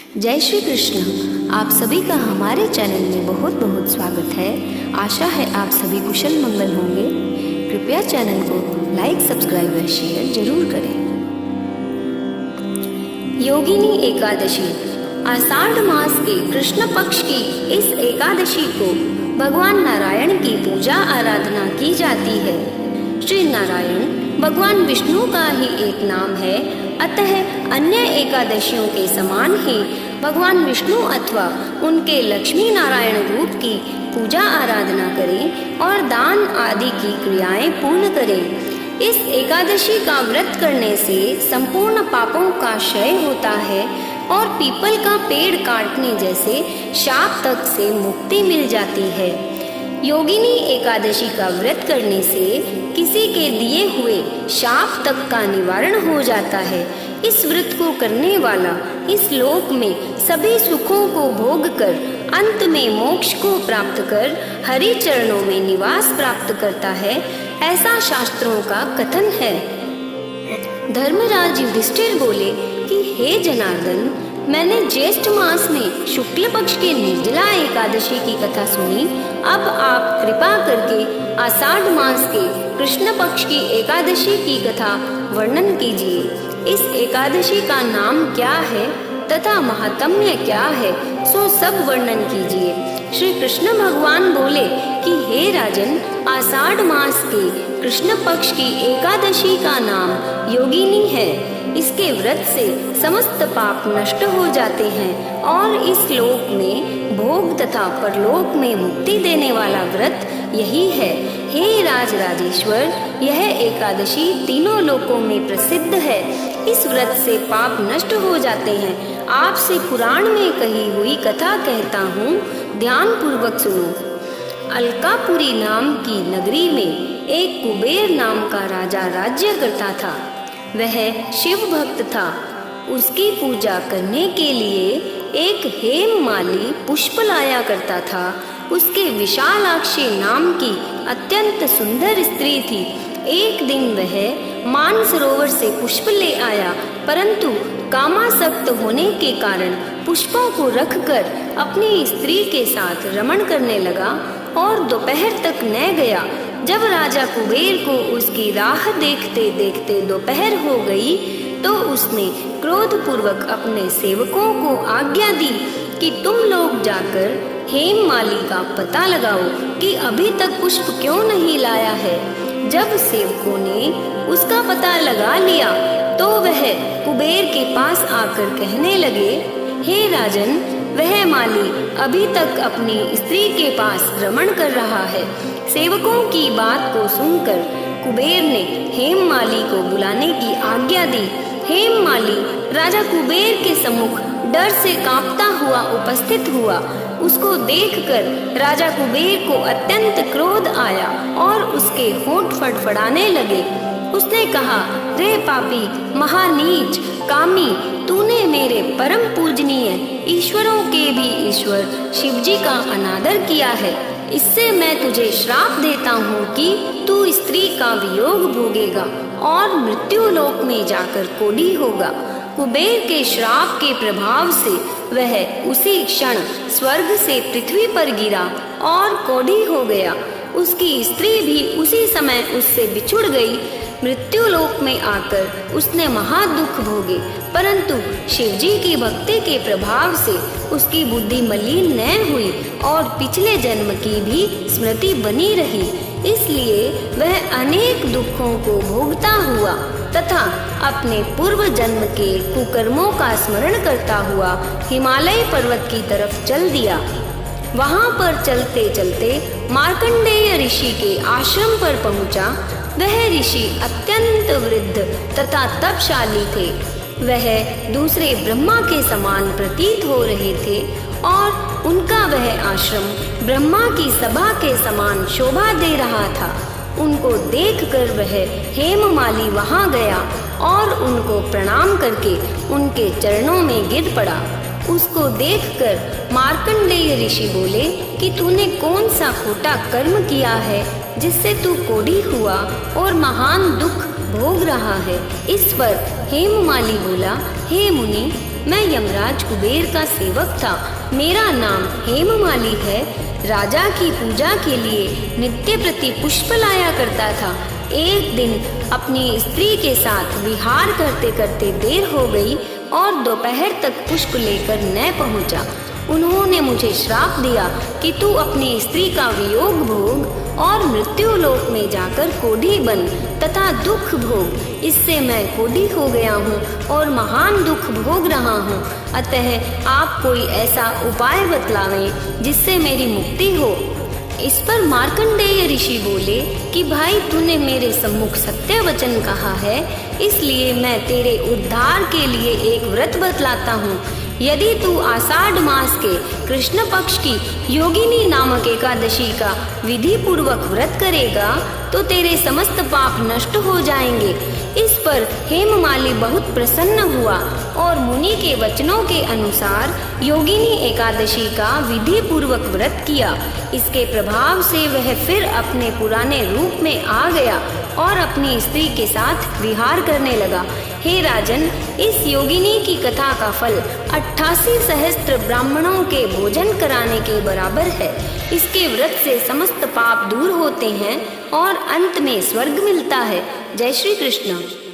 जय श्री कृष्ण। आप सभी का हमारे चैनल में बहुत बहुत स्वागत है। आशा है आप सभी कुशल मंगल होंगे। कृपया चैनल को लाइक, सब्सक्राइब व शेयर जरूर करें। योगिनी एकादशी आषाढ़ मास के कृष्ण पक्ष की इस एकादशी को भगवान नारायण की पूजा आराधना की जाती है। श्री नारायण भगवान विष्णु का ही एक नाम है, अतः अन्य एकादशियों के समान ही भगवान विष्णु अथवा उनके लक्ष्मी नारायण रूप की पूजा आराधना करें और दान आदि की क्रियाएं पूर्ण करें। इस एकादशी का व्रत करने से संपूर्ण पापों का क्षय होता है और पीपल का पेड़ काटने जैसे शाप तक से मुक्ति मिल जाती है। योगिनी एकादशी का व्रत करने से किसी के दिए हुए शाप तक का निवारण हो जाता है। इस व्रत को करने वाला इस लोक में सभी सुखों को भोग कर अंत में मोक्ष को प्राप्त कर हरि चरणों में निवास प्राप्त करता है, ऐसा शास्त्रों का कथन है। धर्मराज युधिष्ठिर बोले कि हे जनार्दन, मैंने ज्येष्ठ मास में शुक्ल पक्ष के निर्जला एकादशी की कथा सुनी। अब आप कृपा करके आषाढ़ मास के कृष्ण पक्ष की एकादशी की कथा वर्णन कीजिए। इस एकादशी का नाम क्या है तथा महात्म्य क्या है, सो सब वर्णन कीजिए। श्री कृष्ण भगवान बोले कि हे राजन, आषाढ़ मास के कृष्ण पक्ष की एकादशी का नाम योगिनी है। इसके व्रत से समस्त पाप नष्ट हो जाते हैं और इस लोक में भोग तथा परलोक में मुक्ति देने वाला व्रत यही है। हे राज राजेश्वर, यह एकादशी तीनों लोकों में प्रसिद्ध है। इस व्रत से पाप नष्ट हो जाते हैं। आपसे पुराण में कही हुई कथा कहता हूँ, ध्यान पूर्वक सुनो। अलकापुरी नाम की नगरी में एक कुबेर नाम का राजा राज्य करता था। वह शिव भक्त था। उसकी पूजा करने के लिए एक हेममाली पुष्प लाया करता था। उसके विशालाक्षी नाम की अत्यंत सुंदर स्त्री थी। एक दिन वह मानसरोवर से पुष्प ले आया, परंतु कामासक्त होने के कारण पुष्पों को रखकर अपनी स्त्री के साथ रमण करने लगा और दोपहर तक न गया। जब राजा कुबेर को उसकी राह देखते देखते दोपहर हो गई, तो उसने क्रोधपूर्वक अपने सेवकों को आज्ञा दी कि तुम लोग जाकर हेममाली का पता लगाओ कि अभी तक पुष्प क्यों नहीं लाया है। जब सेवकों ने उसका पता लगा लिया, तो वह कुबेर के पास आकर कहने लगे, हे राजन, वह माली अभी तक अपनी स्त्री के पास रमण कर रहा है। सेवकों की बात को सुनकर कुबेर ने हेममाली को बुलाने की आज्ञा दी। हेममाली राजा कुबेर के सम्मुख डर से कांपता हुआ उपस्थित हुआ। उसको देखकर राजा कुबेर को अत्यंत क्रोध आया और उसके होंठ फड़फड़ाने लगे। उसने कहा, रे पापी, महानीच, कामी, तूने मेरे परम पूजनीय ईश्वरों के भी ईश्वर शिवजी का अनादर किया है। इससे मैं तुझे श्राप देता हूँ कि तू स्त्री का वियोग भोगेगा और मृत्यु लोक में जाकर कोढ़ी होगा। कुबेर के श्राप के प्रभाव से वह उसी क्षण स्वर्ग से पृथ्वी पर गिरा और कोढ़ी हो गया। उसकी स्त्री भी उसी समय उससे बिछुड़ गई। मृत्यु लोक में आकर उसने महादुख भोगे, परंतु शिवजी की भक्ति के प्रभाव से उसकी बुद्धि मलिन न हुई और पिछले जन्म की भी स्मृति बनी रही। इसलिए वह अनेक दुखों को भोगता हुआ तथा अपने पूर्व जन्म के कुकर्मों का स्मरण करता हुआ हिमालय पर्वत की तरफ चल दिया। वहां पर चलते चलते मार्कंडेय ऋषि के आश्रम पर पहुंचा। वह ऋषि अत्यंत वृद्ध तथा तपशाली थे। वह दूसरे ब्रह्मा के समान प्रतीत हो रहे थे और उनका वह आश्रम ब्रह्मा की सभा के समान शोभा दे रहा था। उनको देखकर वह हेममाली वहां गया और उनको प्रणाम करके उनके चरणों में गिर पड़ा। उसको देखकर मार्कंडेय ऋषि बोले कि तूने कौन सा खोटा कर्म किया है जिससे तू कोढ़ी हुआ और महान दुख भोग रहा है। इस पर हेममाली बोला, हे मुनि, मैं यमराज कुबेर का सेवक था। मेरा नाम हेममाली है। राजा की पूजा के लिए नित्य प्रति पुष्प लाया करता था। एक दिन अपनी स्त्री के साथ विहार करते करते देर हो गई और दोपहर तक पुष्प लेकर न पहुंचा। उन्होंने मुझे श्राप दिया कि तू अपनी स्त्री का वियोग भोग और मृत्यु लोक में जाकर कोढ़ी बन तथा दुख भोग। इससे मैं कोढ़ी हो गया हूँ और महान दुख भोग रहा हूँ। अतः आप कोई ऐसा उपाय बतलावें जिससे मेरी मुक्ति हो। इस पर मार्कंडेय ऋषि बोले कि भाई, तूने मेरे सम्मुख सत्य वचन कहा है, इसलिए मैं तेरे उद्धार के लिए एक व्रत बतलाता हूँ। यदि तू आषाढ़ मास के कृष्ण पक्ष की योगिनी नामक एकादशी का विधि पूर्वक व्रत करेगा तो तेरे समस्त पाप नष्ट हो जाएंगे। इस पर हेममाली बहुत प्रसन्न हुआ और मुनि के वचनों के अनुसार योगिनी एकादशी का विधि पूर्वक व्रत किया। इसके प्रभाव से वह फिर अपने पुराने रूप में आ गया और अपनी स्त्री के साथ विहार करने लगा। हे राजन, इस योगिनी की कथा का फल 88 सहस्त्र ब्राह्मणों के भोजन कराने के बराबर है। इसके व्रत से समस्त पाप दूर होते हैं और अंत में स्वर्ग मिलता है। जय श्री कृष्ण।